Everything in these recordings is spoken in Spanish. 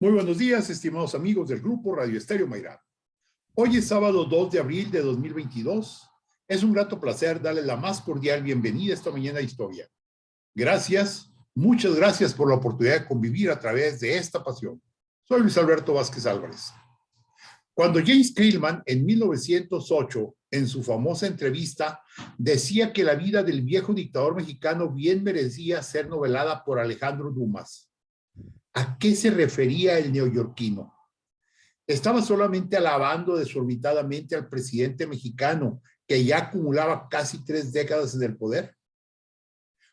Muy buenos días, estimados amigos del Grupo Radio Estéreo Mairán. Hoy es sábado 2 de abril de 2022. Es un grato placer darle la más cordial bienvenida esta mañana a Historia. Gracias, muchas gracias por la oportunidad de convivir a través de esta pasión. Soy Luis Alberto Vázquez Álvarez. Cuando James Krillman, en 1908, en su famosa entrevista, decía que la vida del viejo dictador mexicano bien merecía ser novelada por Alejandro Dumas, ¿a qué se refería el neoyorquino? ¿Estaba solamente alabando desorbitadamente al presidente mexicano que ya acumulaba casi 3 décadas en el poder?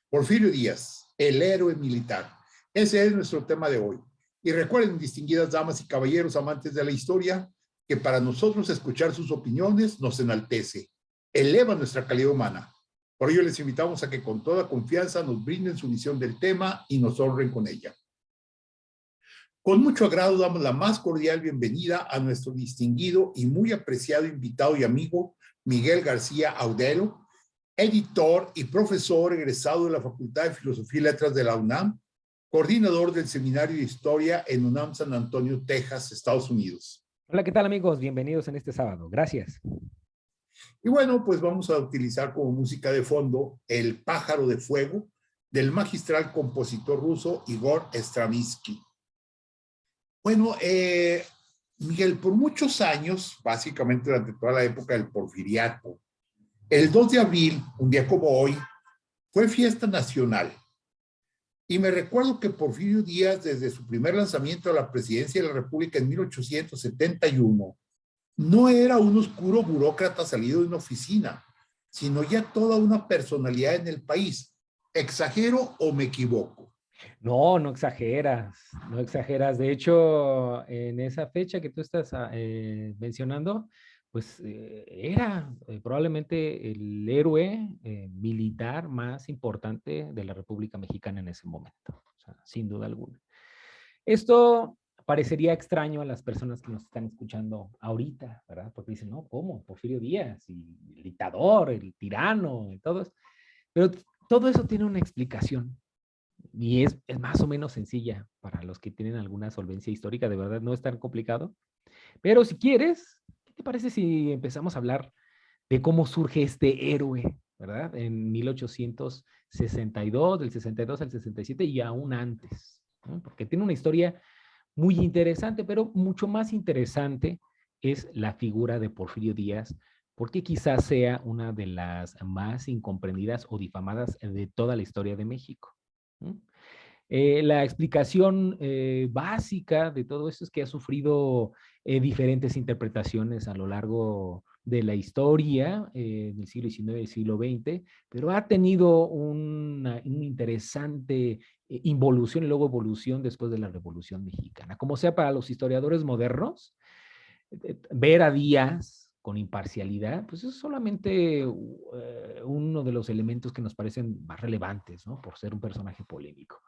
Porfirio Díaz, el héroe militar. Ese es nuestro tema de hoy. Y recuerden, distinguidas damas y caballeros amantes de la historia, que para nosotros escuchar sus opiniones nos enaltece, eleva nuestra calidad humana. Por ello les invitamos a que con toda confianza nos brinden su visión del tema y nos honren con ella. Con mucho agrado damos la más cordial bienvenida a nuestro distinguido y muy apreciado invitado y amigo Miguel García Audelo, editor y profesor egresado de la Facultad de Filosofía y Letras de la UNAM, coordinador del Seminario de Historia en UNAM San Antonio, Texas, Estados Unidos. Hola, ¿qué tal, amigos? Bienvenidos en este sábado. Gracias. Y bueno, pues vamos a utilizar como música de fondo El pájaro de fuego del magistral compositor ruso Igor Stravinsky. Bueno, Miguel, por muchos años, básicamente durante toda la época del porfiriato, el 2 de abril, un día como hoy, fue fiesta nacional. Y me recuerdo que Porfirio Díaz, desde su primer lanzamiento a la presidencia de la República en 1871, no era un oscuro burócrata salido de una oficina, sino ya toda una personalidad en el país. ¿Exagero o me equivoco? No, no exageras, no exageras. De hecho, en esa fecha que tú estás mencionando, pues era probablemente el héroe militar más importante de la República Mexicana en ese momento, o sea, sin duda alguna. Esto parecería extraño a las personas que nos están escuchando ahorita, ¿verdad? Porque dicen, no, ¿cómo? Porfirio Díaz, y el dictador, el tirano, y todo eso. Pero todo eso tiene una explicación. Y es más o menos sencilla para los que tienen alguna solvencia histórica, de verdad no es tan complicado. Pero si quieres, ¿qué te parece si empezamos a hablar de cómo surge este héroe, ¿verdad? En 1862, del 62 al 67 y aún antes, ¿no? Porque tiene una historia muy interesante, pero mucho más interesante es la figura de Porfirio Díaz, porque quizás sea una de las más incomprendidas o difamadas de toda la historia de México. La explicación básica de todo esto es que ha sufrido diferentes interpretaciones a lo largo de la historia del siglo XIX y del siglo XX, pero ha tenido una interesante involución y luego evolución después de la Revolución Mexicana. Como sea, para los historiadores modernos, ver a Díaz con imparcialidad, pues es solamente uno de los elementos que nos parecen más relevantes, ¿no? Por ser un personaje polémico.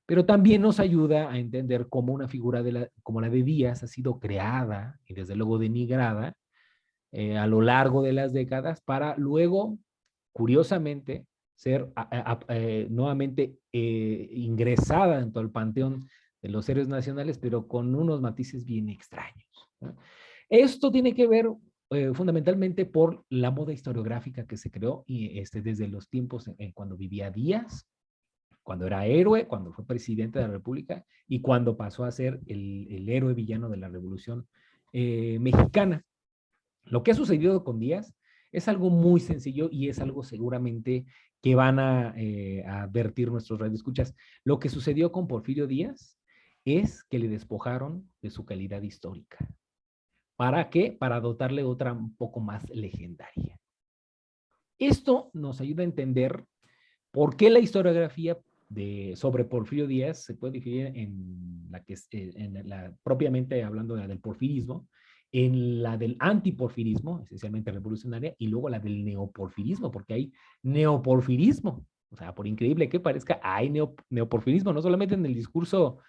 Pero también nos ayuda a entender cómo una figura como la de Díaz ha sido creada y desde luego denigrada a lo largo de las décadas para luego, curiosamente, ser nuevamente ingresada en todo el panteón de los héroes nacionales, pero con unos matices bien extraños, ¿no? Esto tiene que ver fundamentalmente por la moda historiográfica que se creó y desde los tiempos cuando vivía Díaz, cuando era héroe, cuando fue presidente de la República y cuando pasó a ser el héroe villano de la Revolución Mexicana. Lo que ha sucedido con Díaz es algo muy sencillo y es algo seguramente que van a advertir nuestros radioescuchas. Lo que sucedió con Porfirio Díaz es que le despojaron de su calidad histórica. ¿Para qué? Para dotarle otra un poco más legendaria. Esto nos ayuda a entender por qué la historiografía sobre Porfirio Díaz se puede dividir en la que propiamente hablando de la del porfirismo, en la del antiporfirismo, esencialmente revolucionaria, y luego la del neoporfirismo, porque hay neoporfirismo. O sea, por increíble que parezca, hay neoporfirismo, no solamente en el discurso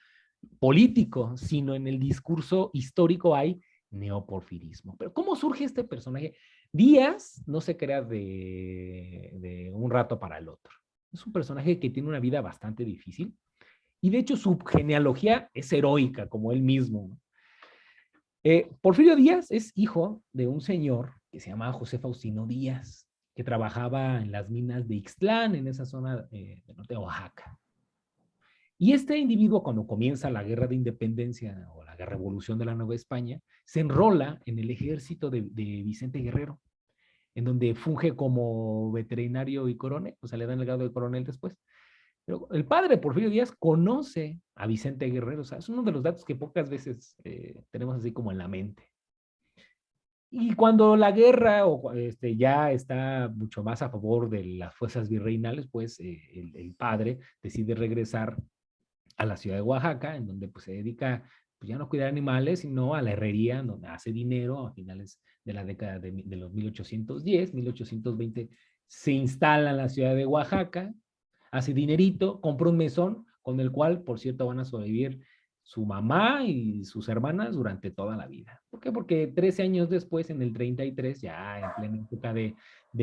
político, sino en el discurso histórico hay neoporfirismo. Pero ¿cómo surge este personaje? Díaz no se crea de un rato para el otro. Es un personaje que tiene una vida bastante difícil Y de hecho su genealogía es heroica, como él mismo. Porfirio Díaz es hijo de un señor que se llamaba José Faustino Díaz, que trabajaba en las minas de Ixtlán, en esa zona del norte de Oaxaca. Y este individuo, cuando comienza la guerra de independencia o la revolución de la Nueva España, se enrola en el ejército de Vicente Guerrero, en donde funge como veterinario y coronel, o sea, le dan el grado de coronel después. Pero el padre Porfirio Díaz conoce a Vicente Guerrero, o sea, es uno de los datos que pocas veces tenemos así como en la mente. Y cuando la guerra ya está mucho más a favor de las fuerzas virreinales, pues el padre decide regresar a la ciudad de Oaxaca, en donde pues se dedica pues ya no a cuidar animales, sino a la herrería, donde hace dinero a finales de la década de los 1810, 1820, se instala en la ciudad de Oaxaca, hace dinerito, compra un mesón con el cual, por cierto, van a sobrevivir su mamá y sus hermanas durante toda la vida. ¿Por qué? Porque 13 años después, en el 33, ya en plena época de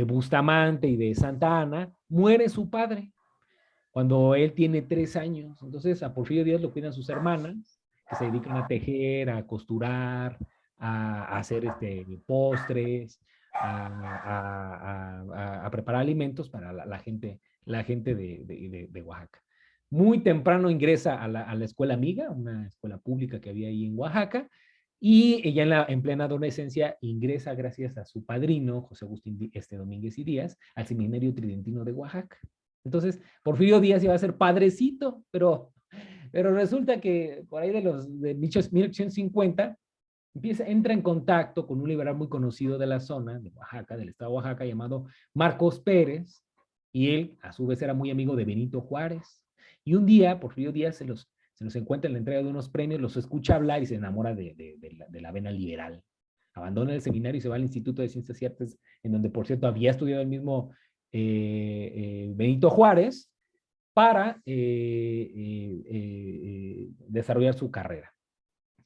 Bustamante y de Santa Ana, muere su padre cuando él tiene 3 años. Entonces a Porfirio Díaz lo cuidan sus hermanas, que se dedican a tejer, a costurar, a hacer postres, a preparar alimentos para la gente de Oaxaca. Muy temprano ingresa a la escuela amiga, una escuela pública que había ahí en Oaxaca, y ella en plena adolescencia ingresa gracias a su padrino, José Agustín Domínguez y Díaz, al Seminario Tridentino de Oaxaca. Entonces, Porfirio Díaz iba a ser padrecito, pero resulta que por ahí de 1850 entra en contacto con un liberal muy conocido de la zona, de Oaxaca, del estado de Oaxaca, llamado Marcos Pérez, y él, a su vez, era muy amigo de Benito Juárez. Y un día, Porfirio Díaz se los encuentra en la entrega de unos premios, los escucha hablar y se enamora de la vena liberal. Abandona el seminario y se va al Instituto de Ciencias y Artes, en donde, por cierto, había estudiado el mismo Benito Juárez, para desarrollar su carrera.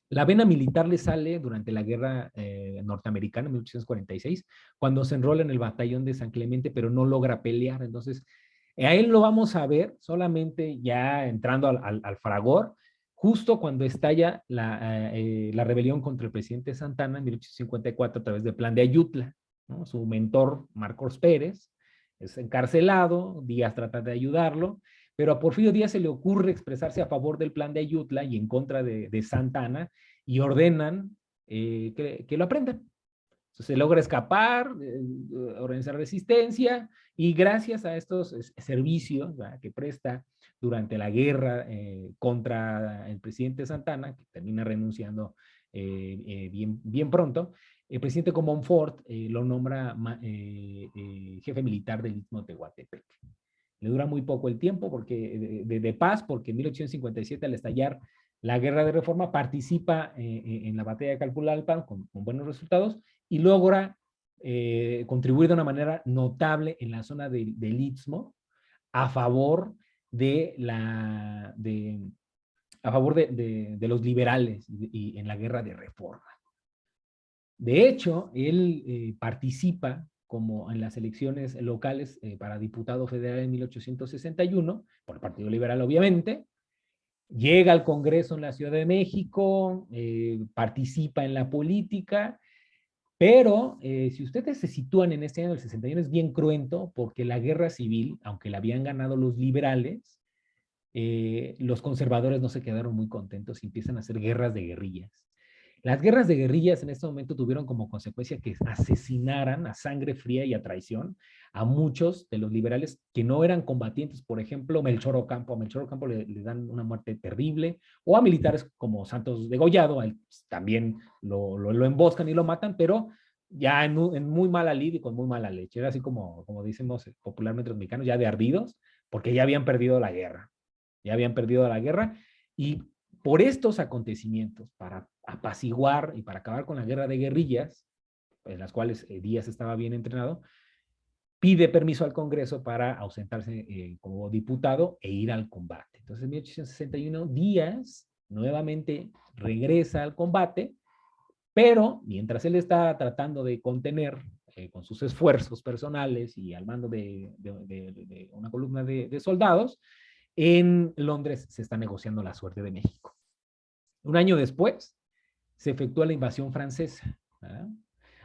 La vena militar le sale durante la guerra norteamericana en 1846, cuando se enrola en el batallón de San Clemente, pero no logra pelear. Entonces, a él lo vamos a ver solamente ya entrando al fragor, justo cuando estalla la rebelión contra el presidente Santana en 1854 a través del Plan de Ayutla, ¿no? Su mentor, Marcos Pérez, es encarcelado, Díaz trata de ayudarlo, pero a Porfirio Díaz se le ocurre expresarse a favor del Plan de Ayutla y en contra de Santa Ana, y ordenan que lo aprendan. Entonces, se logra escapar, organizar resistencia, y gracias a estos servicios, ¿verdad?, que presta durante la guerra contra el presidente Santana, que termina renunciando bien pronto, el presidente Comonfort lo nombra jefe militar del Istmo de Tehuantepec. Le dura muy poco el tiempo de paz, porque en 1857, al estallar la guerra de reforma, participa en la batalla de Calpulalpan con buenos resultados y logra contribuir de una manera notable en la zona del Istmo a favor de los liberales y en la guerra de reforma. De hecho, él participa como en las elecciones locales para diputado federal en 1861, por el Partido Liberal obviamente, llega al Congreso en la Ciudad de México, participa en la política, pero si ustedes se sitúan en este año del 61 es bien cruento, porque la guerra civil, aunque la habían ganado los liberales, los conservadores no se quedaron muy contentos y empiezan a hacer guerras de guerrillas. Las guerras de guerrillas en este momento tuvieron como consecuencia que asesinaran a sangre fría y a traición a muchos de los liberales que no eran combatientes. Por ejemplo, Melchor Ocampo. A Melchor Ocampo le dan una muerte terrible, o a militares como Santos Degollado, a él también lo emboscan y lo matan, pero ya en muy mala lid y con muy mala leche. Era así como decimos popularmente los mexicanos, ya de ardidos, porque ya habían perdido la guerra. Ya habían perdido la guerra, y por estos acontecimientos, para apaciguar y para acabar con la guerra de guerrillas, en las cuales Díaz estaba bien entrenado, pide permiso al Congreso para ausentarse como diputado e ir al combate. Entonces, en 1861, Díaz nuevamente regresa al combate, pero mientras él está tratando de contener con sus esfuerzos personales y al mando de una columna de soldados, En Londres se está negociando la suerte de México. Un año después se efectúa la invasión francesa. ¿Verdad?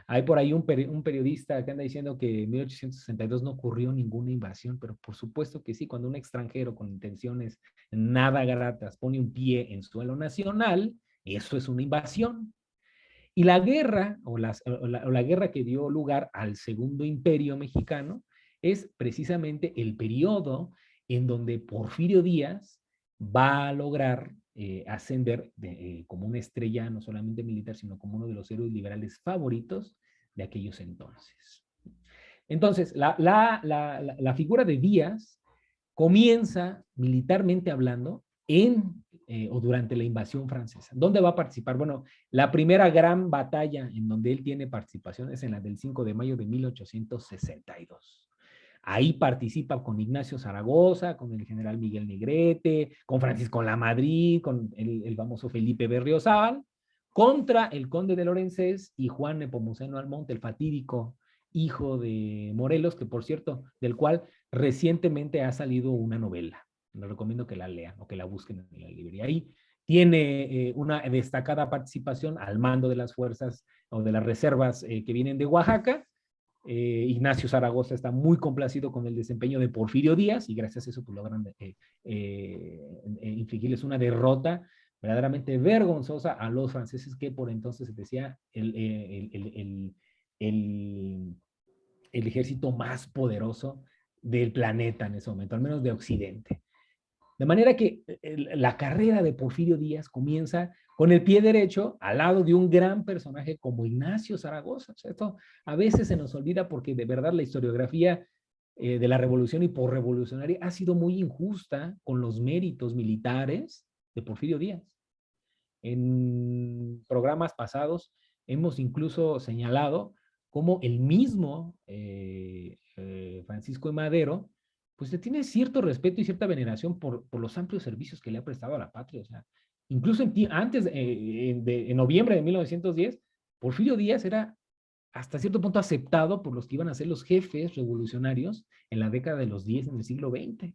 Hay por ahí un periodista que anda diciendo que en 1862 no ocurrió ninguna invasión, pero por supuesto que sí, cuando un extranjero con intenciones nada gratas pone un pie en suelo nacional, eso es una invasión. Y la guerra, o la guerra que dio lugar al Segundo Imperio Mexicano, es precisamente el periodo en donde Porfirio Díaz va a lograr ascender como una estrella no solamente militar, sino como uno de los héroes liberales favoritos de aquellos entonces. Entonces, la figura de Díaz comienza, militarmente hablando, o durante la invasión francesa. ¿Dónde va a participar? Bueno, la primera gran batalla en donde él tiene participación es en la del 5 de mayo de 1862. Ahí participa con Ignacio Zaragoza, con el general Miguel Negrete, con Francisco Lamadrid, con el famoso Felipe Berriozábal, contra el conde de Lorenzés y Juan Nepomuceno Almonte, el fatídico hijo de Morelos, que por cierto, del cual recientemente ha salido una novela. Les recomiendo que la lean o que la busquen en la librería. Ahí tiene una destacada participación al mando de las fuerzas o de las reservas que vienen de Oaxaca. Ignacio Zaragoza está muy complacido con el desempeño de Porfirio Díaz y gracias a eso pues, logran infligirles una derrota verdaderamente vergonzosa a los franceses que por entonces se decía el ejército más poderoso del planeta en ese momento, al menos de Occidente. De manera que la carrera de Porfirio Díaz comienza con el pie derecho al lado de un gran personaje como Ignacio Zaragoza. O sea, esto a veces se nos olvida porque de verdad la historiografía de la revolución y posrevolucionaria ha sido muy injusta con los méritos militares de Porfirio Díaz. En programas pasados hemos incluso señalado cómo el mismo Francisco de Madero pues le tiene cierto respeto y cierta veneración por los amplios servicios que le ha prestado a la patria. O sea, incluso antes, en noviembre de 1910, Porfirio Díaz era hasta cierto punto aceptado por los que iban a ser los jefes revolucionarios en la década de los 10 en el siglo XX.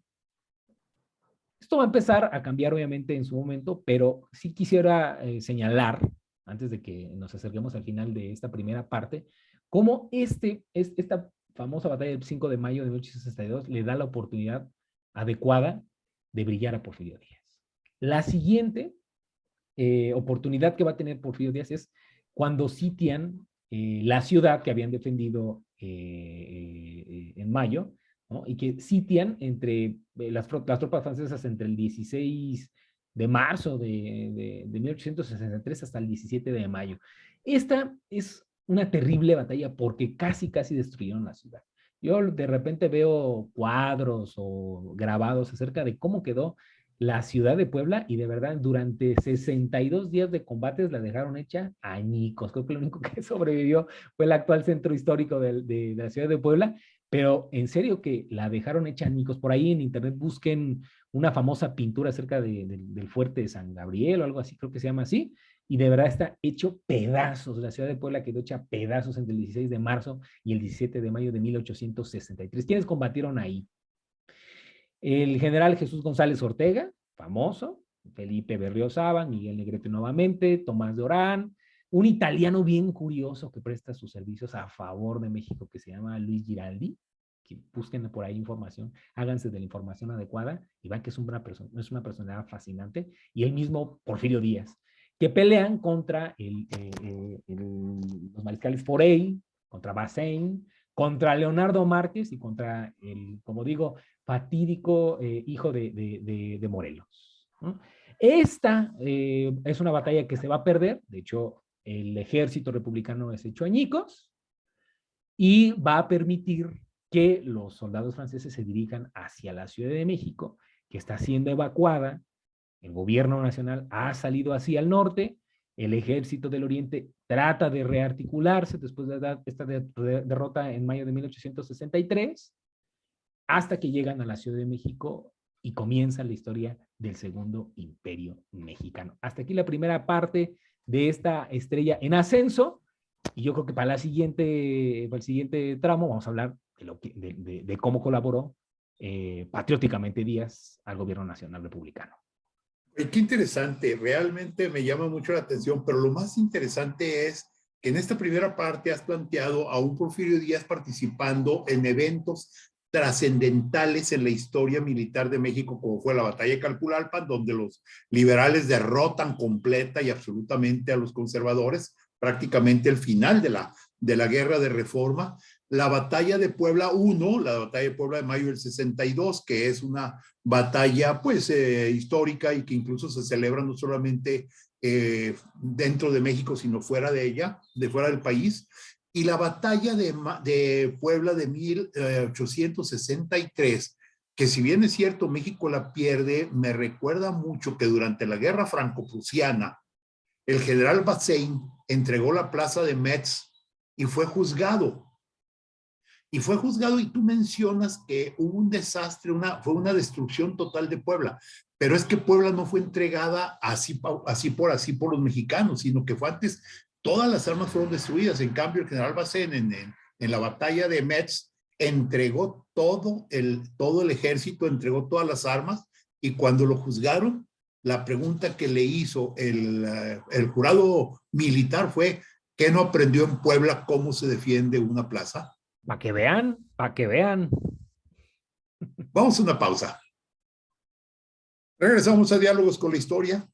Esto va a empezar a cambiar obviamente en su momento, pero sí quisiera señalar, antes de que nos acerquemos al final de esta primera parte, cómo esta famosa batalla del 5 de mayo de 1862 le da la oportunidad adecuada de brillar a Porfirio Díaz. La siguiente oportunidad que va a tener Porfirio Díaz es cuando sitian la ciudad que habían defendido en mayo, ¿no? Y que sitian entre las tropas francesas entre el 16 de marzo de 1863 hasta el 17 de mayo. Esta es una terrible batalla porque casi destruyeron la ciudad. Yo de repente veo cuadros o grabados acerca de cómo quedó la ciudad de Puebla y de verdad durante 62 días de combates la dejaron hecha añicos. Creo que lo único que sobrevivió fue el actual centro histórico de la ciudad de Puebla, pero en serio que la dejaron hecha añicos. Por ahí en internet busquen una famosa pintura acerca del fuerte de San Gabriel o algo así, creo que se llama así, y de verdad está hecho pedazos. La ciudad de Puebla quedó hecha pedazos entre el 16 de marzo y el 17 de mayo de 1863. ¿Quiénes combatieron ahí? El general Jesús González Ortega, famoso, Felipe Berriozábal, Miguel Negrete nuevamente, Tomás de Orán, un italiano bien curioso que presta sus servicios a favor de México que se llama Luis Giraldi, que busquen por ahí información, háganse de la información adecuada y vean que es una personalidad fascinante, y el mismo Porfirio Díaz, que pelean contra los mariscales Forey, contra Bazaine, contra Leonardo Márquez y contra como digo, fatídico hijo de Morelos, ¿no? Esta es una batalla que se va a perder. De hecho, el ejército republicano es hecho añicos y va a permitir que los soldados franceses se dirijan hacia la Ciudad de México, que está siendo evacuada. El gobierno nacional ha salido hacia el norte. El ejército del Oriente trata de rearticularse después de esta derrota en mayo de 1863, hasta que llegan a la Ciudad de México y comienza la historia del Segundo Imperio Mexicano. Hasta aquí la primera parte de esta estrella en ascenso, y yo creo que para el siguiente tramo vamos a hablar de cómo colaboró patrióticamente Díaz al gobierno nacional republicano. Qué interesante, realmente me llama mucho la atención, pero lo más interesante es que en esta primera parte has planteado a un Porfirio Díaz participando en eventos trascendentales en la historia militar de México, como fue la batalla de Calpulalpan, donde los liberales derrotan completa y absolutamente a los conservadores, prácticamente el final de la guerra de reforma. La batalla de Puebla I, la batalla de Puebla de mayo del 62, que es una batalla pues histórica y que incluso se celebra no solamente dentro de México, sino fuera de ella, de fuera del país. Y la batalla de Puebla de 1863, que si bien es cierto, México la pierde, me recuerda mucho que durante la guerra franco-prusiana, el general Bazaine entregó la plaza de Metz y fue juzgado. Y fue juzgado y tú mencionas que hubo un desastre, fue una destrucción total de Puebla. Pero es que Puebla no fue entregada así por los mexicanos, sino que fue antes, todas las armas fueron destruidas. En cambio, el general Bazaine en la batalla de Metz entregó todo el ejército, entregó todas las armas y cuando lo juzgaron, la pregunta que le hizo el jurado militar fue, ¿qué no aprendió en Puebla cómo se defiende una plaza? Para que vean, para que vean. Vamos a una pausa. Regresamos a Diálogos con la Historia.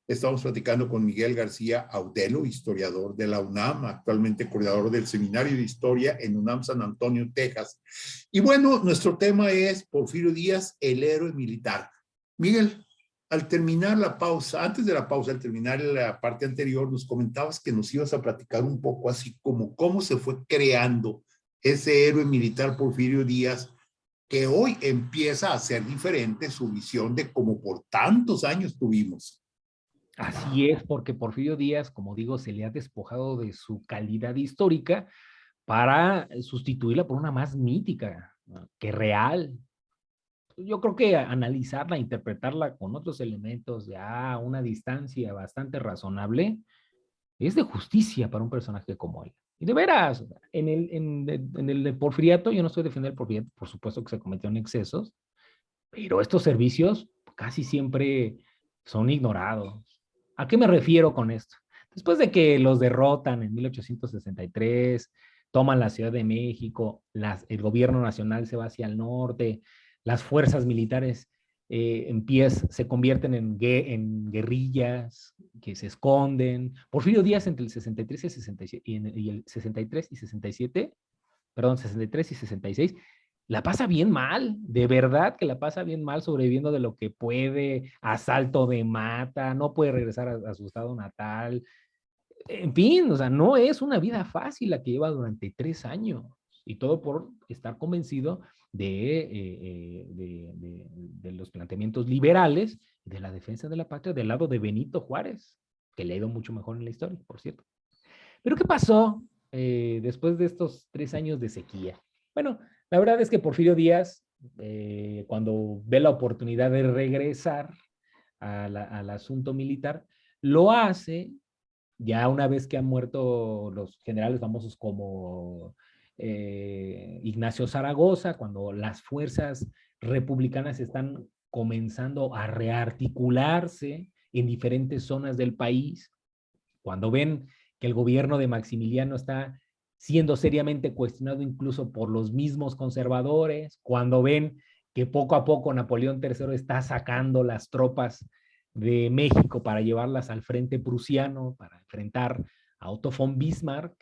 Estamos platicando con Miguel García Audelo, historiador de la UNAM, actualmente coordinador del Seminario de Historia en UNAM San Antonio, Texas. Y bueno, nuestro tema es Porfirio Díaz, el héroe militar. Miguel, al terminar la pausa, antes de la pausa, al terminar la parte anterior, nos comentabas que nos ibas a platicar un poco así como cómo se fue creando ese héroe militar Porfirio Díaz, que hoy empieza a ser diferente su visión de como por tantos años tuvimos. Así es, porque Porfirio Díaz, como digo, se le ha despojado de su calidad histórica para sustituirla por una más mítica, ¿no?, que real. Yo creo que analizarla, interpretarla con otros elementos ya a una distancia bastante razonable es de justicia para un personaje como él. Y de veras, en el porfiriato, yo no estoy defendiendo el porfiriato, por supuesto que se cometieron excesos, pero estos servicios casi siempre son ignorados. ¿A qué me refiero con esto? Después de que los derrotan en 1863, toman la Ciudad de México, el gobierno nacional se va hacia el norte, las fuerzas militares se convierten en guerrillas que se esconden. Porfirio Díaz entre el 63 y el 67, y el 63 y 67, perdón, 63 y 66, la pasa bien mal, de verdad que la pasa bien mal, sobreviviendo de lo que puede, asalto de mata, no puede regresar a su estado natal. En fin, o sea, no es una vida fácil la que lleva durante 3 años, y todo por estar convencido de los planteamientos liberales, de la defensa de la patria del lado de Benito Juárez, que le ha ido mucho mejor en la historia, por cierto. Pero ¿qué pasó después de estos 3 años de sequía? Bueno, la verdad es que Porfirio Díaz, cuando ve la oportunidad de regresar al asunto militar, lo hace ya una vez que han muerto los generales famosos como Ignacio Zaragoza, cuando las fuerzas republicanas están comenzando a rearticularse en diferentes zonas del país, cuando ven que el gobierno de Maximiliano está siendo seriamente cuestionado incluso por los mismos conservadores, cuando ven que poco a poco Napoleón III está sacando las tropas de México para llevarlas al frente prusiano, para enfrentar a Otto von Bismarck,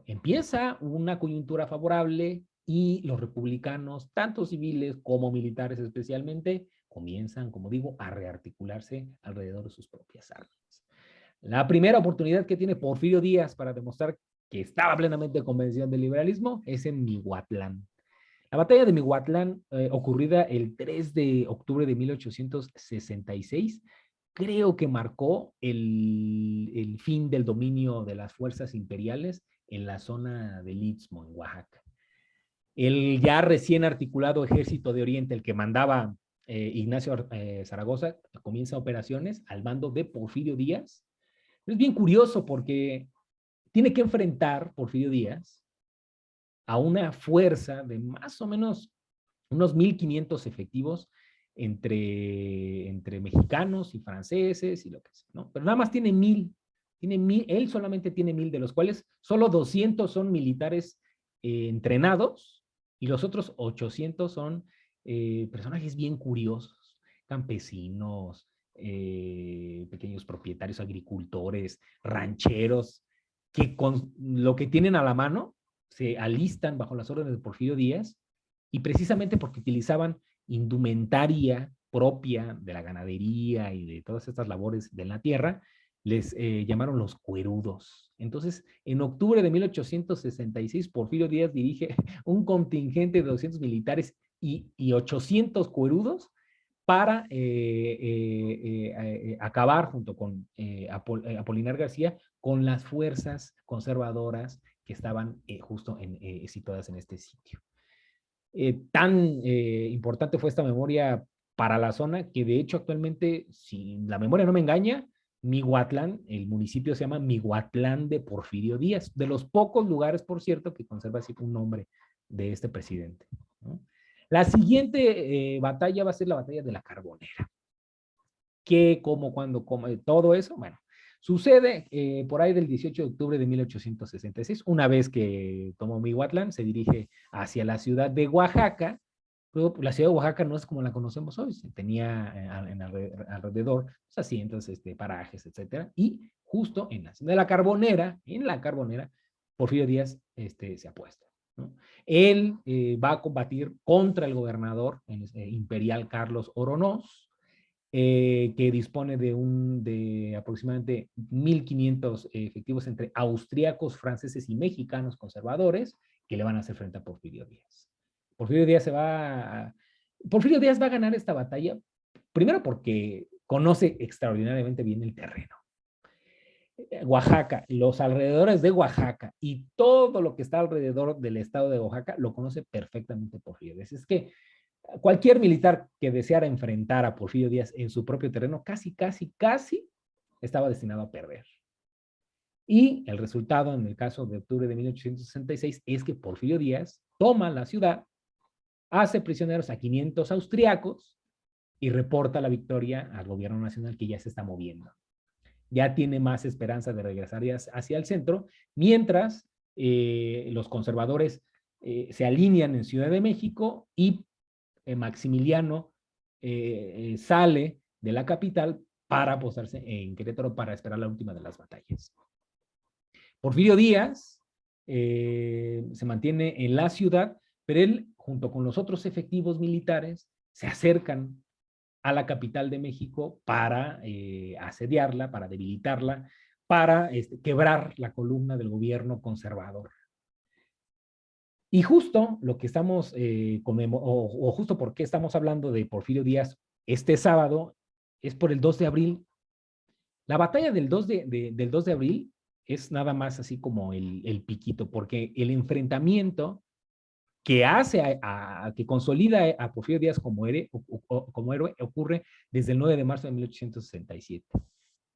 empieza una coyuntura favorable y los republicanos, tanto civiles como militares especialmente, comienzan, como digo, a rearticularse alrededor de sus propias armas. La primera oportunidad que tiene Porfirio Díaz para demostrar que estaba plenamente convencido del liberalismo es en Mihuatlán. La batalla de Mihuatlán, ocurrida el 3 de octubre de 1866, creo que marcó el fin del dominio de las fuerzas imperiales en la zona del Istmo, en Oaxaca. El ya recién articulado Ejército de Oriente, el que mandaba Ignacio Zaragoza, comienza operaciones al mando de Porfirio Díaz. Es bien curioso porque tiene que enfrentar Porfirio Díaz a una fuerza de más o menos unos 1,500 efectivos entre mexicanos y franceses y lo que sea, ¿no? Pero nada más tiene 1,000, él solamente tiene 1,000, de los cuales solo 200 son militares entrenados y los otros 800 son personajes bien curiosos, campesinos, pequeños propietarios, agricultores, rancheros, que con lo que tienen a la mano se alistan bajo las órdenes de Porfirio Díaz, y precisamente porque utilizaban indumentaria propia de la ganadería y de todas estas labores de la tierra, les llamaron los cuerudos. Entonces, en octubre de 1866, Porfirio Díaz dirige un contingente de 200 militares y 800 cuerudos para acabar junto con Apolinar García con las fuerzas conservadoras que estaban justo situadas en este sitio. Tan importante fue esta memoria para la zona que de hecho actualmente, si la memoria no me engaña, Mihuatlán, el municipio se llama Mihuatlán de Porfirio Díaz, de los pocos lugares, por cierto, que conserva así un nombre de este presidente, ¿no? La siguiente batalla va a ser la batalla de la Carbonera. ¿Qué, cómo, cuándo, cómo, todo eso? Bueno, sucede por ahí del 18 de octubre de 1866, una vez que tomó Mihuatlán, se dirige hacia la ciudad de Oaxaca, pero la ciudad de Oaxaca no es como la conocemos hoy, tenía alrededor pues, asientos, parajes, etcétera, y justo en la ciudad de la Carbonera, Porfirio Díaz se apuesta, ¿no? Él va a combatir contra el gobernador imperial Carlos Oronoz, que dispone de aproximadamente 1,500 efectivos entre austríacos, franceses y mexicanos conservadores que le van a hacer frente a Porfirio Díaz. Porfirio Díaz va a ganar esta batalla, primero porque conoce extraordinariamente bien el terreno. Oaxaca, los alrededores de Oaxaca y todo lo que está alrededor del estado de Oaxaca lo conoce perfectamente Porfirio Díaz. Es que cualquier militar que deseara enfrentar a Porfirio Díaz en su propio terreno, casi estaba destinado a perder. Y el resultado, en el caso de octubre de 1866, es que Porfirio Díaz toma la ciudad, hace prisioneros a 500 austriacos y reporta la victoria al gobierno nacional, que ya se está moviendo. Ya tiene más esperanza de regresar hacia el centro, mientras los conservadores se alinean en Ciudad de México y Maximiliano sale de la capital para posarse en Querétaro para esperar la última de las batallas. Porfirio Díaz se mantiene en la ciudad, pero él, junto con los otros efectivos militares, se acercan a la capital de México para asediarla, para debilitarla, para quebrar la columna del gobierno conservador. Y justo lo que estamos, o justo porque estamos hablando de Porfirio Díaz este sábado, es por el 2 de abril. La batalla del 2 de abril es nada más así como el piquito, porque el enfrentamiento que hace que consolida a Porfirio Díaz como héroe ocurre desde el 9 de marzo de 1867.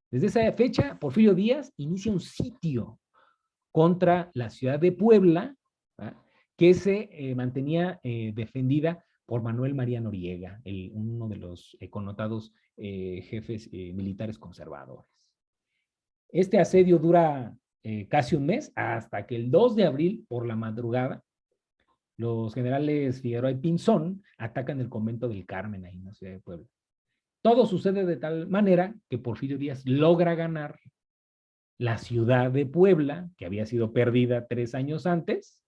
Desde esa fecha, Porfirio Díaz inicia un sitio contra la ciudad de Puebla, ¿verdad?, que se mantenía defendida por Manuel María Noriega, uno de los connotados jefes militares conservadores. Este asedio dura casi un mes, hasta que el 2 de abril, por la madrugada, los generales Figueroa y Pinzón atacan el convento del Carmen, ahí en la ciudad de Puebla. Todo sucede de tal manera que Porfirio Díaz logra ganar la ciudad de Puebla, que había sido perdida 3 años antes,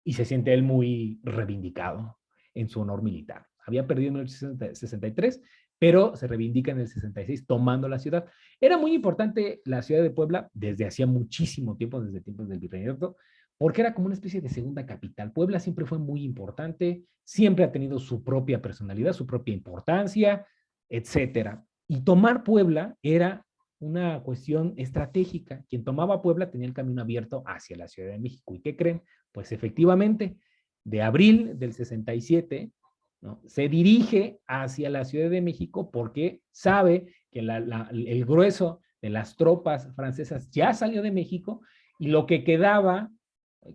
y se siente él muy reivindicado en su honor militar. Había perdido en el 63, pero se reivindica en el 66 tomando la ciudad. Era muy importante la ciudad de Puebla desde hacía muchísimo tiempo, desde tiempos del virreinato, porque era como una especie de segunda capital. Puebla siempre fue muy importante, siempre ha tenido su propia personalidad, su propia importancia, etcétera. Y tomar Puebla era una cuestión estratégica. Quien tomaba Puebla tenía el camino abierto hacia la Ciudad de México. ¿Y qué creen? Pues efectivamente, de abril del 67, ¿no?, se dirige hacia la Ciudad de México porque sabe que el grueso de las tropas francesas ya salió de México y lo que quedaba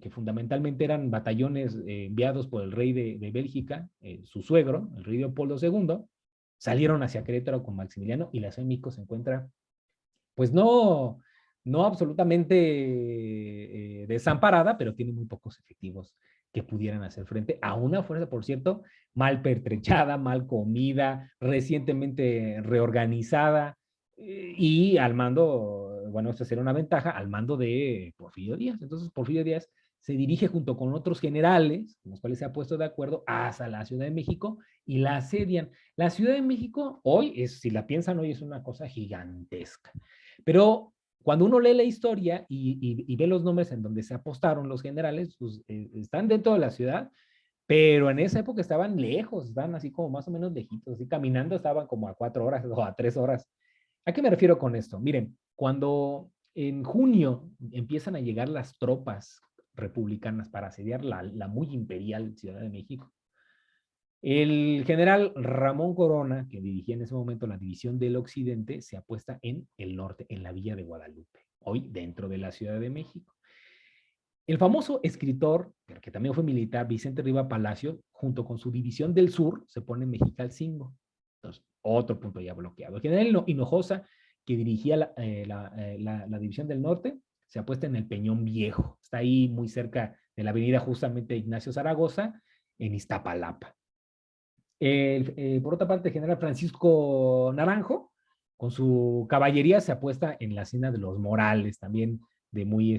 que fundamentalmente eran batallones enviados por el rey de Bélgica, su suegro, el rey Leopoldo II, salieron hacia Querétaro con Maximiliano y la Ciudad de México se encuentra, pues no absolutamente desamparada, pero tiene muy pocos efectivos que pudieran hacer frente a una fuerza, por cierto, mal pertrechada, mal comida, recientemente reorganizada y al mando, bueno, esta sería una ventaja, al mando de Porfirio Díaz. Entonces, Porfirio Díaz se dirige junto con otros generales, con los cuales se ha puesto de acuerdo, hasta la Ciudad de México y la asedian. La Ciudad de México hoy, si la piensan hoy, es una cosa gigantesca. Pero cuando uno lee la historia y ve los nombres en donde se apostaron los generales, pues están dentro de la ciudad, pero en esa época estaban lejos, estaban así como más o menos lejitos, así caminando estaban como a 4 horas o a 3 horas. ¿A qué me refiero con esto? Miren, cuando en junio empiezan a llegar las tropas republicanas para asediar la muy imperial Ciudad de México, el general Ramón Corona, que dirigía en ese momento la división del occidente, se apuesta en el norte, en la Villa de Guadalupe, hoy dentro de la Ciudad de México. El famoso escritor, que también fue militar, Vicente Riva Palacio, junto con su división del sur, se pone en Mexicalcingo. Entonces, otro punto ya bloqueado. El general Hinojosa, que dirigía la división del norte, se apuesta en el Peñón Viejo. Está ahí muy cerca de la avenida justamente Ignacio Zaragoza, en Iztapalapa. Por otra parte, el general Francisco Naranjo, con su caballería, se apuesta en la hacienda de los Morales, también de muy,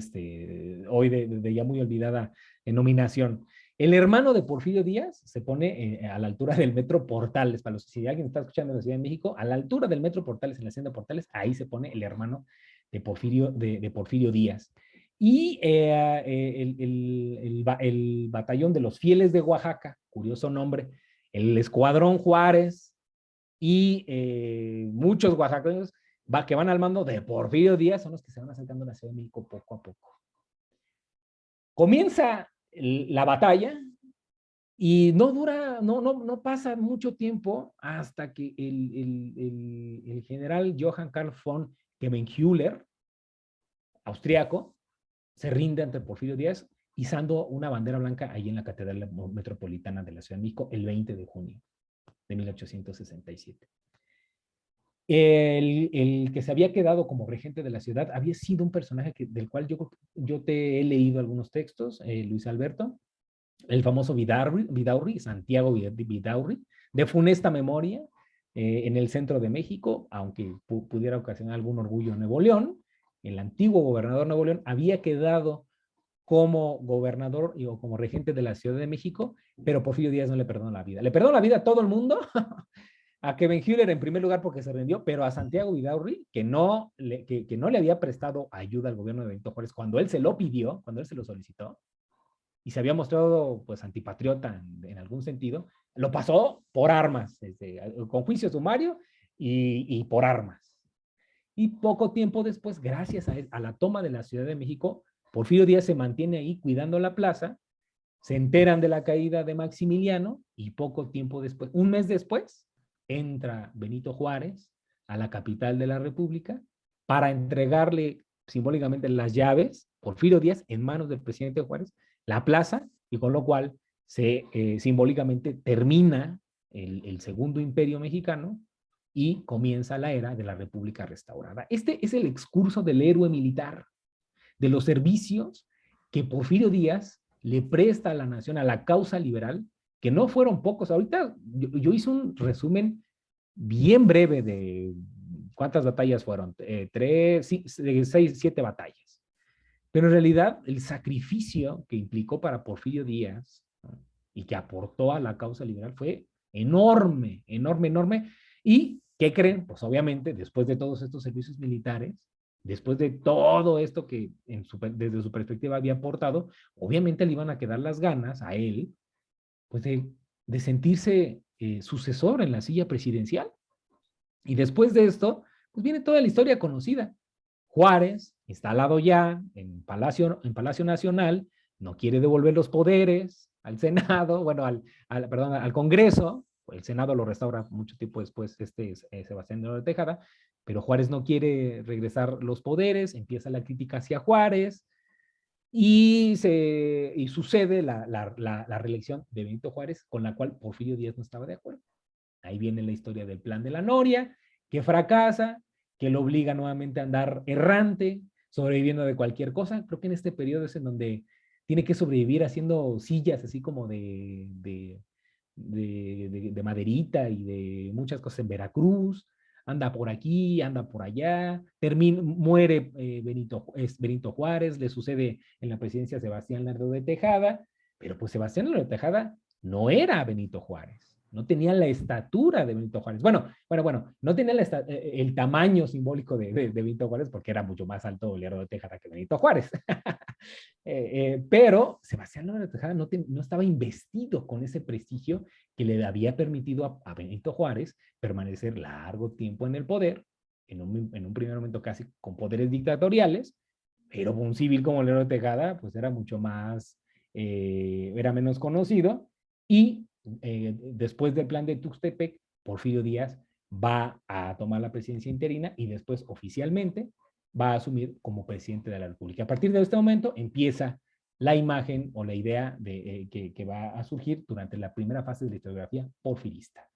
hoy de ya muy olvidada nominación. El hermano de Porfirio Díaz se pone a la altura del Metro Portales, para los si alguien está escuchando en la Ciudad de México, a la altura del Metro Portales, en la hacienda Portales, ahí se pone el hermano de Porfirio Díaz. Y el batallón de los Fieles de Oaxaca, curioso nombre, el Escuadrón Juárez y muchos oaxaqueños que van al mando de Porfirio Díaz son los que se van acercando a la Ciudad de México poco a poco. Comienza la batalla y no pasa mucho tiempo hasta que el general Johann Karl von Kemmenhüller, austriaco, se rinde ante Porfirio Díaz izando una bandera blanca ahí en la Catedral Metropolitana de la Ciudad de México el 20 de junio de 1867. El que se había quedado como regente de la ciudad había sido un personaje del cual yo te he leído algunos textos, Luis Alberto, el famoso Vidaurri, Santiago Vidaurri, de funesta memoria, en el centro de México, aunque pudiera ocasionar algún orgullo en Nuevo León, el antiguo gobernador de Nuevo León había quedado como gobernador o como regente de la Ciudad de México, pero Porfirio Díaz no le perdonó la vida. Le perdonó la vida a todo el mundo, a Kemmenhüller en primer lugar porque se rindió, pero a Santiago Vidaurri, que no le había prestado ayuda al gobierno de Benito Juárez cuando él se lo pidió, cuando él se lo solicitó, y se había mostrado pues antipatriota en algún sentido, lo pasó por armas, con juicio sumario y por armas. Y poco tiempo después, gracias a la toma de la Ciudad de México, Porfirio Díaz se mantiene ahí cuidando la plaza, se enteran de la caída de Maximiliano y poco tiempo después, un mes después, entra Benito Juárez a la capital de la República para entregarle simbólicamente las llaves, Porfirio Díaz, en manos del presidente Juárez, la plaza, y con lo cual se simbólicamente termina el segundo imperio mexicano y comienza la era de la República restaurada. Este es el excurso del héroe militar, de los servicios que Porfirio Díaz le presta a la nación, a la causa liberal, que no fueron pocos. Ahorita yo hice un resumen bien breve de cuántas batallas fueron, 6, 7 batallas. Pero en realidad el sacrificio que implicó para Porfirio Díaz, ¿no?, y que aportó a la causa liberal fue enorme, enorme, enorme. ¿Y qué creen? Pues obviamente después de todos estos servicios militares, después de todo esto que desde su perspectiva había aportado, obviamente le iban a quedar las ganas a él, pues de sentirse sucesor en la silla presidencial. Y después de esto, pues viene toda la historia conocida. Juárez, instalado ya en Palacio Nacional, no quiere devolver los poderes al Senado, bueno, al Congreso. El Senado lo restaura mucho tiempo después Sebastián de Tejada, pero Juárez no quiere regresar los poderes, empieza la crítica hacia Juárez, y sucede la reelección de Benito Juárez, con la cual Porfirio Díaz no estaba de acuerdo. Ahí viene la historia del plan de la Noria, que fracasa, que lo obliga nuevamente a andar errante, sobreviviendo de cualquier cosa. Creo que en este periodo es en donde tiene que sobrevivir haciendo sillas así como de maderita y de muchas cosas en Veracruz. Anda por aquí, anda por allá, muere Benito Juárez, le sucede en la presidencia Sebastián Lerdo de Tejada, pero pues Sebastián Lerdo de Tejada no era Benito Juárez, no tenía la estatura de Benito Juárez. Bueno, no tenía el tamaño simbólico de Benito Juárez porque era mucho más alto Lerdo de Tejada que Benito Juárez. Pero Sebastián Lerdo de Tejada no estaba investido con ese prestigio que le había permitido a Benito Juárez permanecer largo tiempo en el poder, en un primer momento casi con poderes dictatoriales, pero un civil como Lerdo de Tejada pues era mucho más, era menos conocido, y después del plan de Tuxtepec, Porfirio Díaz va a tomar la presidencia interina y después oficialmente va a asumir como presidente de la República. A partir de este momento empieza la imagen o la idea que va a surgir durante la primera fase de la historiografía porfirista.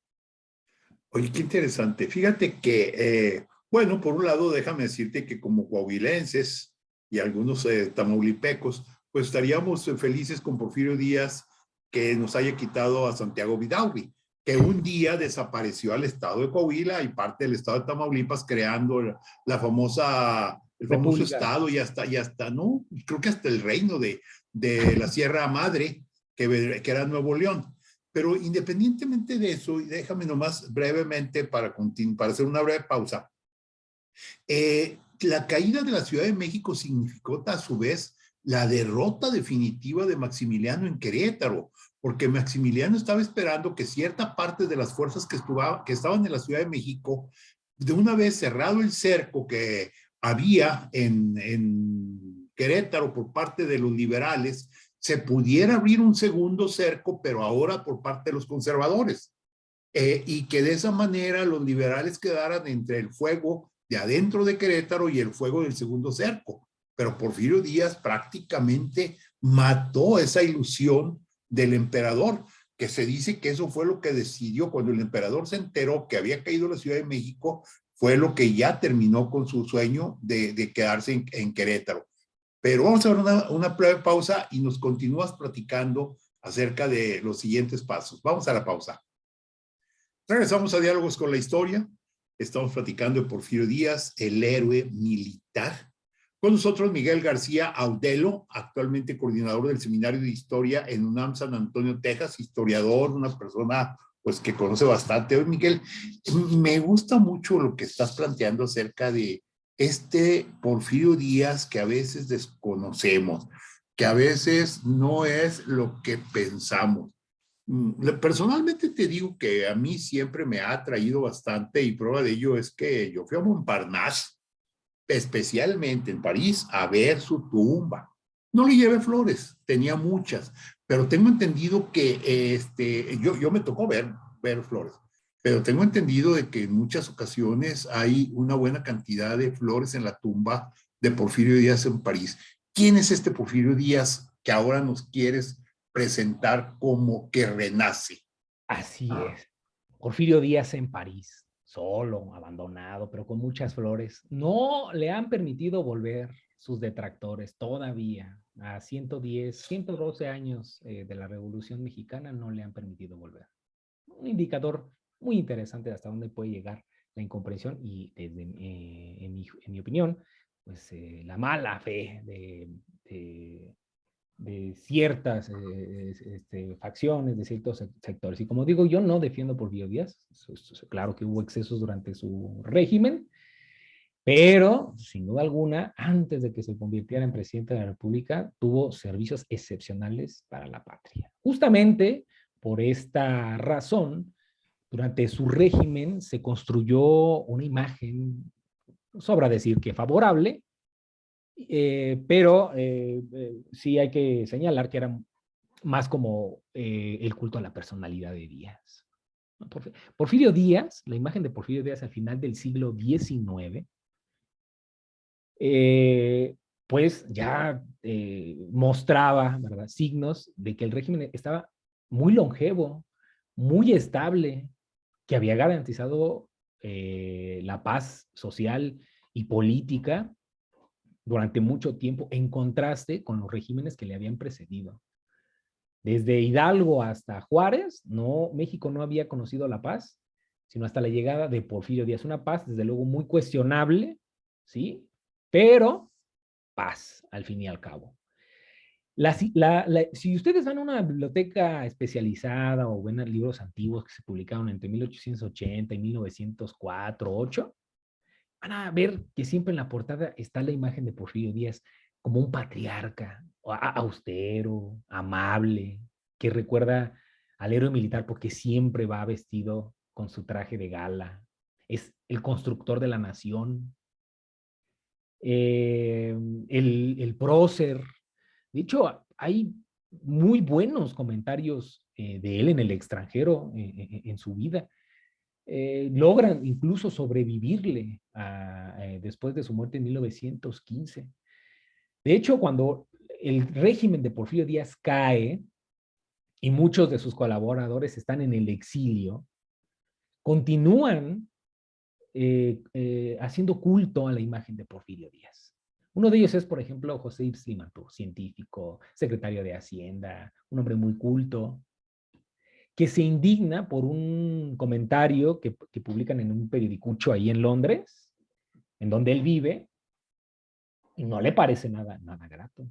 Oye, qué interesante. Fíjate que, bueno, por un lado, déjame decirte que como coahuilenses y algunos tamaulipecos, pues estaríamos felices con Porfirio Díaz que nos haya quitado a Santiago Vidaurri, que un día desapareció al estado de Coahuila y parte del estado de Tamaulipas, creando el famoso República. estado y hasta, no, creo que hasta el reino de la Sierra Madre, que era Nuevo León. Pero independientemente de eso, y déjame nomás brevemente para hacer una breve pausa, la caída de la Ciudad de México significó a su vez la derrota definitiva de Maximiliano en Querétaro, porque Maximiliano estaba esperando que cierta parte de las fuerzas que estaban en la Ciudad de México, de una vez cerrado el cerco que había en Querétaro por parte de los liberales, se pudiera abrir un segundo cerco, pero ahora por parte de los conservadores. Y que de esa manera los liberales quedaran entre el fuego de adentro de Querétaro y el fuego del segundo cerco. Pero Porfirio Díaz prácticamente mató esa ilusión del emperador, que se dice que eso fue lo que decidió cuando el emperador se enteró que había caído la Ciudad de México, fue lo que ya terminó con su sueño de quedarse en Querétaro. Pero vamos a ver una breve pausa y nos continúas platicando acerca de los siguientes pasos. Vamos a la pausa. Regresamos a Diálogos con la Historia. Estamos platicando de Porfirio Díaz, el héroe militar. Con nosotros Miguel García Audelo, actualmente coordinador del Seminario de Historia en UNAM San Antonio, Texas, historiador, una persona pues que conoce bastante. Hoy, Miguel, me gusta mucho lo que estás planteando acerca de este Porfirio Díaz que a veces desconocemos, que a veces no es lo que pensamos. Personalmente te digo que a mí siempre me ha atraído bastante y prueba de ello es que yo fui a Montparnasse, especialmente en París, a ver su tumba. No le llevé flores, tenía muchas, pero tengo entendido que yo me tocó ver flores, pero tengo entendido de que en muchas ocasiones hay una buena cantidad de flores en la tumba de Porfirio Díaz en París. ¿Quién es este Porfirio Díaz que ahora nos quieres presentar como que renace? Así es. Porfirio Díaz en París, solo, abandonado, pero con muchas flores. No le han permitido volver sus detractores todavía. A 110, 112 años de la Revolución Mexicana no le han permitido volver. Un indicador muy interesante de hasta dónde puede llegar la incomprensión y desde, en mi opinión, pues la mala fe de ciertas facciones, de ciertos sectores. Y como digo, yo no defiendo por Porfirio Díaz. Claro que hubo excesos durante su régimen, pero sin duda alguna, antes de que se convirtiera en presidente de la República, tuvo servicios excepcionales para la patria. Justamente por esta razón, durante su régimen se construyó una imagen, sobra decir que favorable, pero sí hay que señalar que era más como el culto a la personalidad de Díaz. Porfirio Díaz, la imagen de Porfirio Díaz al final del siglo XIX, pues ya mostraba, ¿verdad?, signos de que el régimen estaba muy longevo, muy estable, que había garantizado la paz social y política durante mucho tiempo, en contraste con los regímenes que le habían precedido. Desde Hidalgo hasta Juárez, no, México no había conocido la paz, sino hasta la llegada de Porfirio Díaz. Una paz, desde luego, muy cuestionable, ¿sí? Pero paz, al fin y al cabo. Si ustedes van a una biblioteca especializada o ven libros antiguos que se publicaron entre 1880 y 1904, 8, van a ver que siempre en la portada está la imagen de Porfirio Díaz como un patriarca, austero, amable, que recuerda al héroe militar porque siempre va vestido con su traje de gala. Es el constructor de la nación, el prócer. De hecho, hay muy buenos comentarios de él en el extranjero, en su vida. Logran incluso sobrevivirle después de su muerte en 1915. De hecho, cuando el régimen de Porfirio Díaz cae y muchos de sus colaboradores están en el exilio, continúan haciendo culto a la imagen de Porfirio Díaz. Uno de ellos es, por ejemplo, José Yves Limantour, científico, secretario de Hacienda, un hombre muy culto, que se indigna por un comentario que publican en un periodicucho ahí en Londres, en donde él vive, y no le parece nada grato.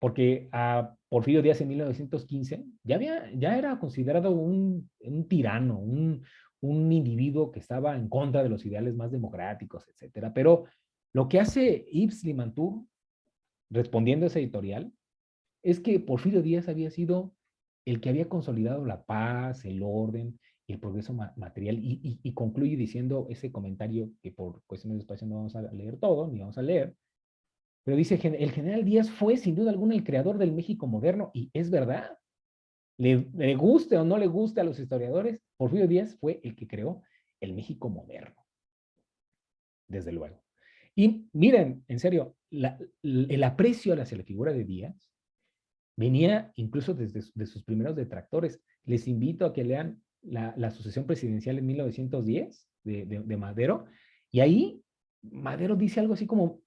Porque a Porfirio Díaz en 1915 ya era considerado un tirano, un individuo que estaba en contra de los ideales más democráticos, etcétera. Pero lo que hace Yves Limantour, respondiendo a ese editorial, es que Porfirio Díaz había sido el que había consolidado la paz, el orden y el progreso material, y concluye diciendo ese comentario que por cuestiones de espacio no vamos a leer todo, ni vamos a leer, pero dice, el general Díaz fue sin duda alguna el creador del México moderno, y es verdad. Le guste o no le guste a los historiadores, Porfirio Díaz fue el que creó el México moderno, desde luego. Y miren, en serio, el aprecio hacia la figura de Díaz venía incluso desde de sus primeros detractores. Les invito a que lean la sucesión presidencial en 1910 de Madero, y ahí Madero dice algo así como,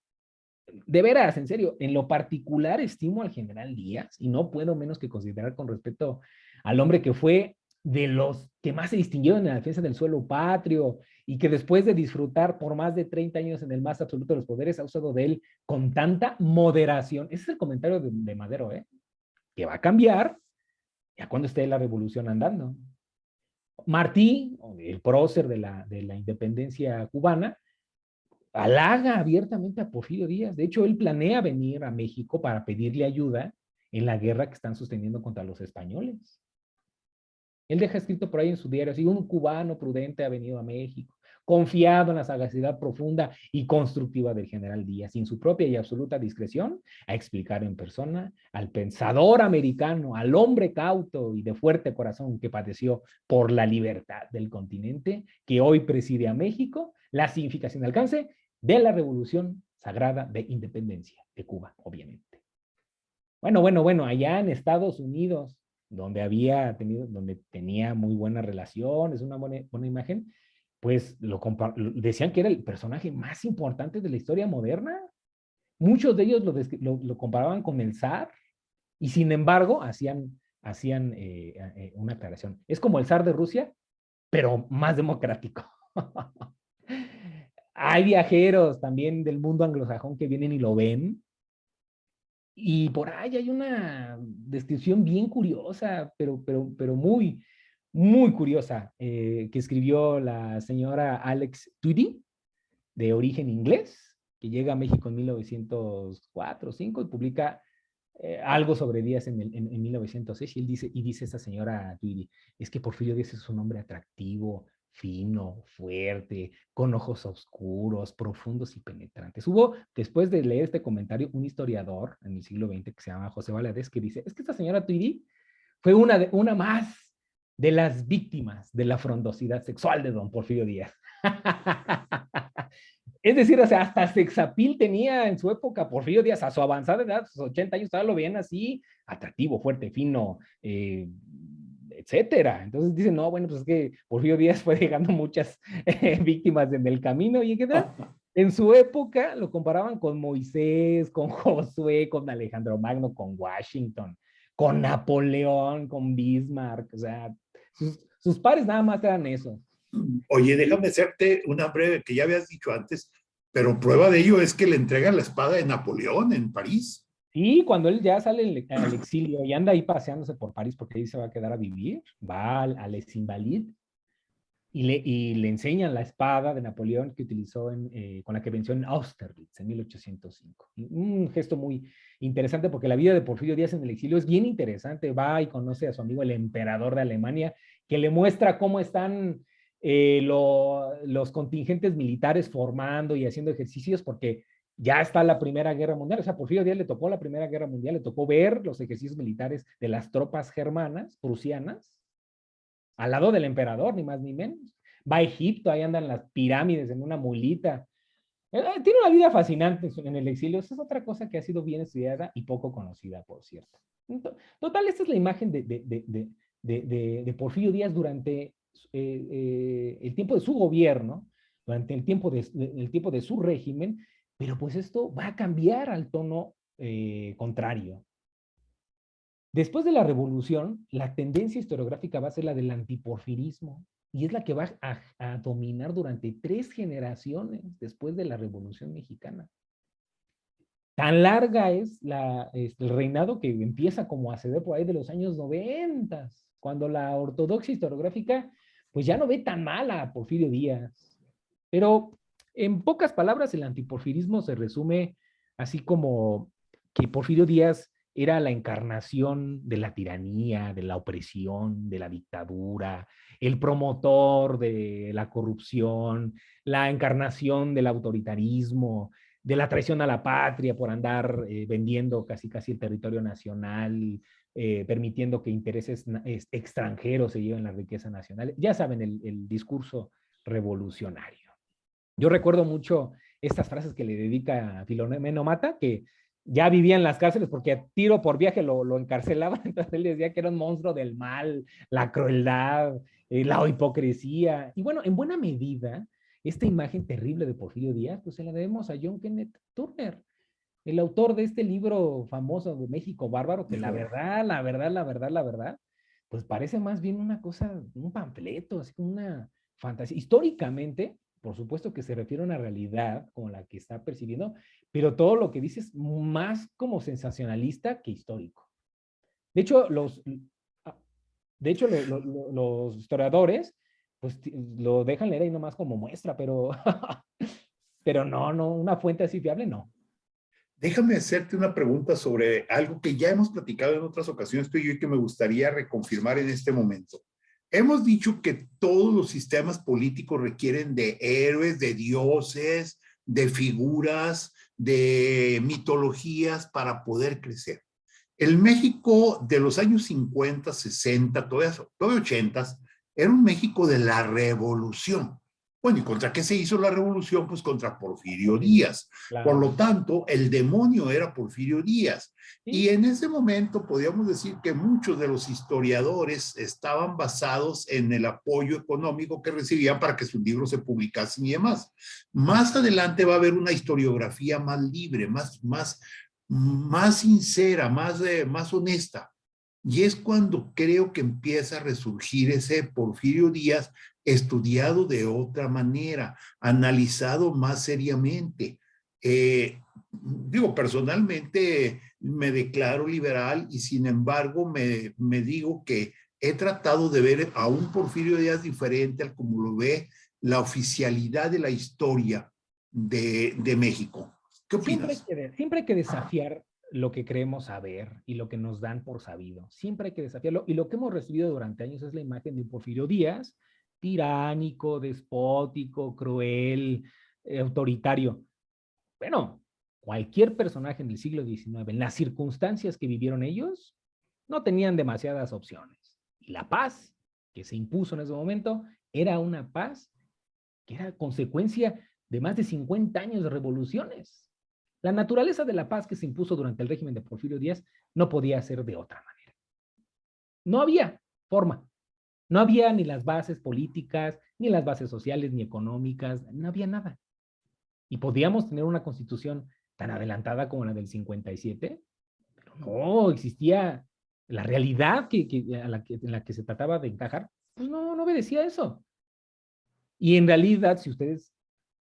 de veras, en serio, en lo particular estimo al general Díaz y no puedo menos que considerar con respeto al hombre que fue de los que más se distinguió en la defensa del suelo patrio y que después de disfrutar por más de 30 años en el más absoluto de los poderes ha usado de él con tanta moderación. Ese es el comentario de Madero, que va a cambiar ya cuando esté la revolución andando. Martí, el prócer de la independencia cubana, halaga abiertamente a Porfirio Díaz. De hecho, él planea venir a México para pedirle ayuda en la guerra que están sosteniendo contra los españoles. Él deja escrito por ahí en su diario, así, un cubano prudente ha venido a México, confiado en la sagacidad profunda y constructiva del general Díaz, sin su propia y absoluta discreción, a explicar en persona al pensador americano, al hombre cauto y de fuerte corazón que padeció por la libertad del continente, que hoy preside a México, la significación y alcance de la revolución sagrada de independencia de Cuba, obviamente. Bueno, allá en Estados Unidos, donde tenía muy buenas relaciones, una buena imagen, pues decían que era el personaje más importante de la historia moderna. Muchos de ellos lo comparaban con el zar, y sin embargo hacían una aclaración. Es como el zar de Rusia, pero más democrático. Hay viajeros también del mundo anglosajón que vienen y lo ven, y por ahí hay una descripción bien curiosa, pero muy curiosa, que escribió la señora Alex Tweedy, de origen inglés, que llega a México en 1904 o 5 y publica algo sobre Díaz en 1906, y dice esta señora Tweedy, es que Porfirio Díaz es un hombre atractivo, fino, fuerte, con ojos oscuros, profundos y penetrantes. Hubo, después de leer este comentario, un historiador en el siglo XX que se llama José Valadez, que dice, es que esta señora Tweedy fue una más de las víctimas de la frondosidad sexual de don Porfirio Díaz. Es decir, o sea, hasta sexapil tenía en su época Porfirio Díaz, a su avanzada edad, sus 80 años, todavía lo veían así, atractivo, fuerte, fino, etcétera. Entonces dicen, no, bueno, pues es que Porfirio Díaz fue dejando muchas víctimas en el camino y en su época lo comparaban con Moisés, con Josué, con Alejandro Magno, con Washington, con Napoleón, con Bismarck, o sea, sus pares nada más eran eso. Oye, déjame hacerte una breve que ya habías dicho antes, pero prueba de ello es que le entregan la espada de Napoleón en París. Sí, cuando él ya sale al exilio y anda ahí paseándose por París porque ahí se va a quedar a vivir, va a Les Invalides y le enseñan la espada de Napoleón que utilizó con la que venció en Austerlitz en 1805. Un gesto muy interesante porque la vida de Porfirio Díaz en el exilio es bien interesante. Va y conoce a su amigo el emperador de Alemania que le muestra cómo están los contingentes militares formando y haciendo ejercicios porque ya está la Primera Guerra Mundial. O sea, Porfirio Díaz le tocó la Primera Guerra Mundial, le tocó ver los ejercicios militares de las tropas germanas, prusianas, al lado del emperador, ni más ni menos. Va a Egipto, ahí andan las pirámides en una mulita. Tiene una vida fascinante en el exilio. Esa es otra cosa que ha sido bien estudiada y poco conocida, por cierto. Total, esta es la imagen de Porfirio Díaz durante el tiempo de su gobierno, durante el tiempo de su régimen, pero pues esto va a cambiar al tono contrario. Después de la revolución, la tendencia historiográfica va a ser la del antiporfirismo y es la que va a dominar durante 3 generaciones después de la Revolución Mexicana. Tan larga es el reinado que empieza como a ceder por ahí de los años 90, cuando la ortodoxia historiográfica pues ya no ve tan mal a Porfirio Díaz. Pero en pocas palabras, el antiporfirismo se resume así como que Porfirio Díaz era la encarnación de la tiranía, de la opresión, de la dictadura, el promotor de la corrupción, la encarnación del autoritarismo, de la traición a la patria por andar vendiendo casi el territorio nacional, permitiendo que intereses extranjeros se lleven la riqueza nacional. Ya saben, el discurso revolucionario. Yo recuerdo mucho estas frases que le dedica a Filomeno Mata, que ya vivía en las cárceles porque a tiro por viaje lo encarcelaban, entonces él decía que era un monstruo del mal, la crueldad, la hipocresía, y bueno, en buena medida, esta imagen terrible de Porfirio Díaz, pues se la debemos a John Kenneth Turner, el autor de este libro famoso de México Bárbaro, que la verdad, pues parece más bien una cosa, un panfleto, así como una fantasía. Históricamente, por supuesto que se refiere a una realidad como la que está percibiendo, pero todo lo que dice es más como sensacionalista que histórico. De hecho, los historiadores, pues lo dejan leer ahí nomás como muestra, pero, pero no, una fuente así fiable, no. Déjame hacerte una pregunta sobre algo que ya hemos platicado en otras ocasiones tú y yo y que me gustaría reconfirmar en este momento. Hemos dicho que todos los sistemas políticos requieren de héroes, de dioses, de figuras, de mitologías para poder crecer. El México de los años 50, 60, todavía 80, era un México de la revolución. Bueno, ¿y contra qué se hizo la revolución? Pues contra Porfirio Díaz. Claro. Por lo tanto, el demonio era Porfirio Díaz. Sí. Y en ese momento podíamos decir que muchos de los historiadores estaban basados en el apoyo económico que recibían para que sus libros se publicasen y demás. Más adelante va a haber una historiografía más libre, más sincera, más honesta. Y es cuando creo que empieza a resurgir ese Porfirio Díaz estudiado de otra manera, analizado más seriamente. Personalmente me declaro liberal y sin embargo me digo que he tratado de ver a un Porfirio Díaz diferente al como lo ve la oficialidad de la historia de México. ¿Qué opinas? Siempre hay que desafiar lo que creemos saber y lo que nos dan por sabido. Siempre hay que desafiarlo. Y lo que hemos recibido durante años es la imagen de un Porfirio Díaz, tiránico, despótico, cruel, autoritario. Bueno, cualquier personaje en el siglo XIX, en las circunstancias que vivieron ellos, no tenían demasiadas opciones. Y la paz que se impuso en ese momento era una paz que era consecuencia de más de 50 años de revoluciones. La naturaleza de la paz que se impuso durante el régimen de Porfirio Díaz no podía ser de otra manera. No había forma. No había ni las bases políticas, ni las bases sociales, ni económicas, no había nada. Y podíamos tener una constitución tan adelantada como la del 57, pero no existía la realidad en la que se trataba de encajar, pues no obedecía eso. Y en realidad, si ustedes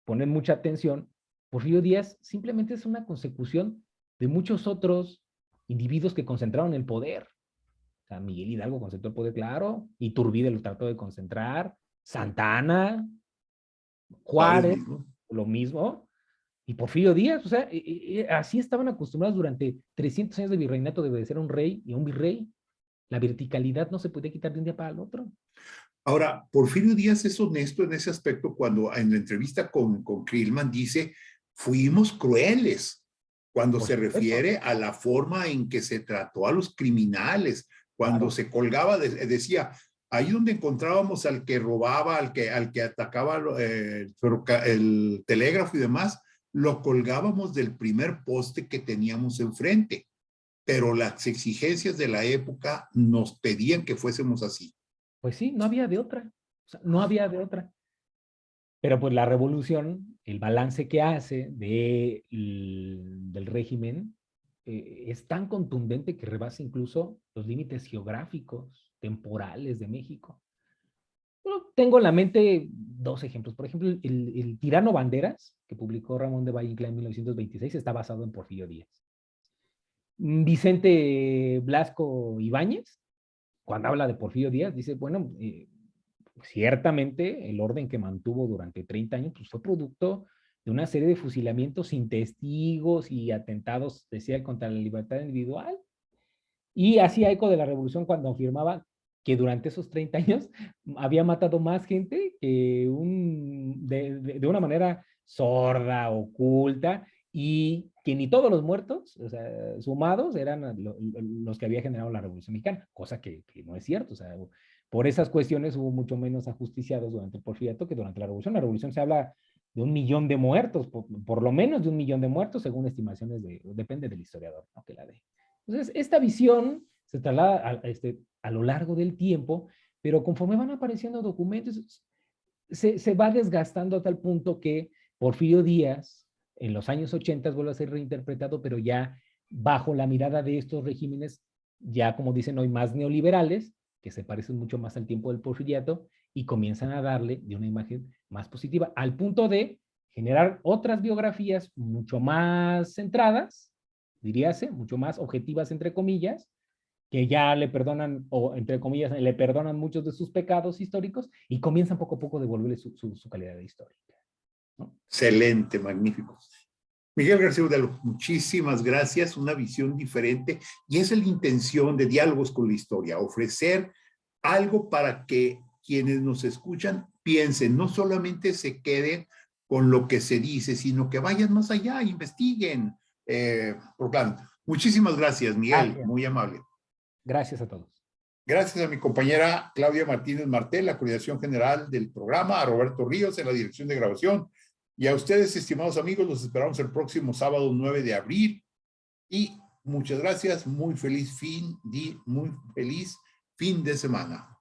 ponen mucha atención, Porfirio Díaz simplemente es una consecución de muchos otros individuos que concentraron el poder. O sea, Miguel Hidalgo concentró el poder, claro, Iturbide lo trató de concentrar, Santana, Juárez Juárez, mismo. lo mismo, y Porfirio Díaz, o sea, así estaban acostumbrados durante 300 años de virreinato de obedecer a un rey y a un virrey. La verticalidad no se puede quitar de un día para el otro. Ahora, Porfirio Díaz es honesto en ese aspecto cuando en la entrevista con Krillman dice, fuimos crueles, cuando Por se supuesto, refiere a la forma en que se trató a los criminales, cuando claro. se colgaba, decía, ahí donde encontrábamos al que robaba, al que atacaba el telégrafo y demás, lo colgábamos del primer poste que teníamos enfrente, pero las exigencias de la época nos pedían que fuésemos así. Pues sí, no había de otra. O sea, no había de otra. Pero pues la revolución, el balance que hace del régimen, es tan contundente que rebasa incluso los límites geográficos, temporales de México. Bueno, tengo en la mente dos ejemplos. Por ejemplo, el Tirano Banderas, que publicó Ramón de Valle Inclán en 1926, está basado en Porfirio Díaz. Vicente Blasco Ibáñez, cuando habla de Porfirio Díaz, dice, bueno, ciertamente el orden que mantuvo durante 30 años pues, fue producto de una serie de fusilamientos sin testigos y atentados, decía, contra la libertad individual. Y hacía eco de la revolución cuando afirmaba que durante esos 30 años había matado más gente que de una manera sorda, oculta, y que ni todos los muertos, o sea, sumados, eran los que había generado la Revolución Mexicana, cosa que no es cierto. O sea, por esas cuestiones hubo mucho menos ajusticiados durante el Porfiriato que durante la Revolución. La Revolución se habla de 1 millón de muertos, por lo menos de 1 millón de muertos, según estimaciones depende del historiador, ¿no? Que la dé. Entonces, esta visión se traslada a lo largo del tiempo, pero conforme van apareciendo documentos, se va desgastando a tal punto que Porfirio Díaz, en los años 80, vuelve a ser reinterpretado, pero ya bajo la mirada de estos regímenes, ya como dicen hoy, más neoliberales, que se parecen mucho más al tiempo del porfiriato, y comienzan a darle de una imagen más positiva, al punto de generar otras biografías mucho más centradas, diríase, mucho más objetivas, entre comillas, que ya le perdonan, o entre comillas, le perdonan muchos de sus pecados históricos y comienzan poco a poco a devolverle su calidad de histórica, ¿no? Excelente, magnífico. Miguel García Hidalgo, muchísimas gracias, una visión diferente y esa es la intención de Diálogos con la Historia, ofrecer algo para que quienes nos escuchan piensen, no solamente se queden con lo que se dice, sino que vayan más allá, investiguen. Por plan. Muchísimas gracias, Miguel, Gracias. muy amable. Gracias a todos. Gracias a mi compañera Claudia Martínez Martel, la coordinación general del programa, a Roberto Ríos en la dirección de grabación, y a ustedes, estimados amigos, los esperamos el próximo sábado 9 de abril. Y muchas gracias, muy feliz fin de semana.